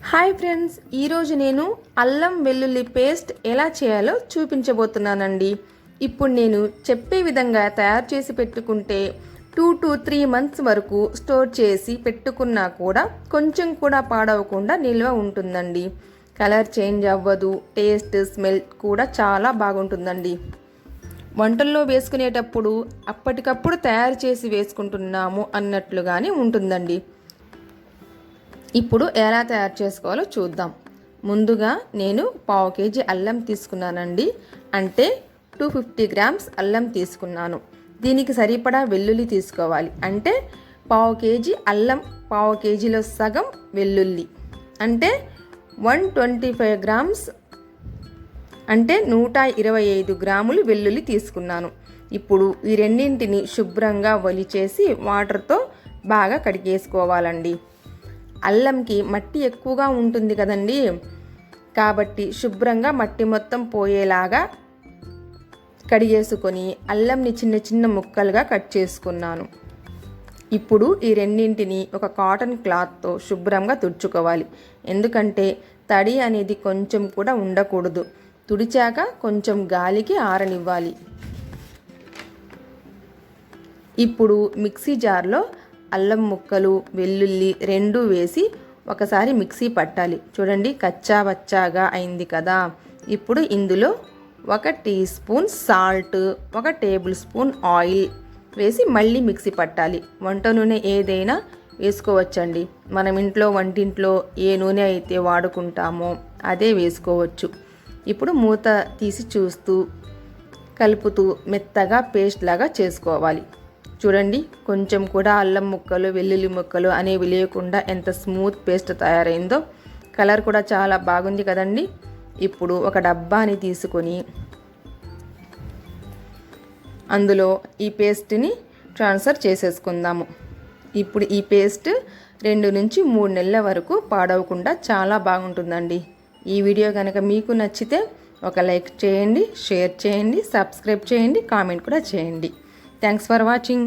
Hi friends, ఈరోజు నేను అల్లం వెల్లుల్లి పేస్ట్ ఎలా చేయాలో చూపించబోతున్నానండి. ఇప్పుడు నేను చెప్పే విధంగా తయారు చేసి పెట్టుకుంటే 2 to 3 months వరకు స్టోర్ చేసి పెట్టుకున్నా కూడా కొంచెం కూడా పాడవకుండా నిల్వ ఉంటుందండి. కలర్ చేంజ్ అవ్వదు, టేస్ట్ స్మెల్ కూడా చాలా బాగుంటుందండి. వంటల్లో వేసుకునేటప్పుడు అప్పటికప్పుడు తయారు చేసి వేసుకుంటున్నాము అన్నట్లుగానే ఉంటుందండి. ఇప్పుడు ఎలా తయారు చేసుకోవాలో చూద్దాం. ముందుగా నేను 1/2 kg అల్లం తీసుకున్నానండి. అంటే 250 grams అల్లం తీసుకున్నాను. దీనికి సరిపడా వెల్లుల్లి తీసుకోవాలి. అంటే 1/2 kg అల్లం, 1/2 kgలో సగం వెల్లుల్లి అంటే 125 grams, అంటే 125 గ్రాములు వెల్లుల్లి తీసుకున్నాను. ఇప్పుడు ఈ రెండింటిని శుభ్రంగా ఒలిచేసి వాటర్తో బాగా కడిగేసుకోవాలండి. అల్లంకి మట్టి ఎక్కువగా ఉంటుంది కదండి, కాబట్టి శుభ్రంగా మట్టి మొత్తం పోయేలాగా కడిగేసుకొని అల్లంని చిన్న చిన్న ముక్కలుగా కట్ చేసుకున్నాను. ఇప్పుడు ఈ రెండింటిని ఒక కాటన్ క్లాత్తో శుభ్రంగా తుడుచుకోవాలి. ఎందుకంటే తడి అనేది కొంచెం కూడా ఉండకూడదు. తుడిచాక కొంచెం గాలికి ఆరనివ్వాలి. ఇప్పుడు మిక్సీ జార్లో అల్లం ముక్కలు, వెల్లుల్లి రెండు వేసి ఒకసారి మిక్సీ పట్టాలి. చూడండి, కచ్చా వచ్చాగా అయింది కదా. ఇప్పుడు ఇందులో 1 teaspoon salt, 1 tablespoon oil వేసి మళ్ళీ మిక్సీ పట్టాలి. వంట నూనె ఏదైనా వేసుకోవచ్చండి. మనం ఇంట్లో వంటింట్లో ఏ నూనె అయితే వాడుకుంటామో అదే వేసుకోవచ్చు. ఇప్పుడు మూత తీసి చూస్తూ కలుపుతూ మెత్తగా పేస్ట్ లాగా చేసుకోవాలి. చూడండి, కొంచెం కూడా అల్లం ముక్కలు, వెల్లుల్లి ముక్కలు అనేవి లేకుండా ఎంత స్మూత్ పేస్ట్ తయారైందో. కలర్ కూడా చాలా బాగుంది కదండి. ఇప్పుడు ఒక డబ్బాని తీసుకొని అందులో ఈ పేస్ట్ని ట్రాన్స్ఫర్ చేసేసుకుందాము. ఇప్పుడు ఈ పేస్ట్ 2 నుంచి 3 నెలల వరకు పాడవకుండా చాలా బాగుంటుందండి. ఈ వీడియో కనుక మీకు నచ్చితే ఒక లైక్ చేయండి, షేర్ చేయండి, సబ్స్క్రైబ్ చేయండి, కామెంట్ కూడా చేయండి. Thanks for watching.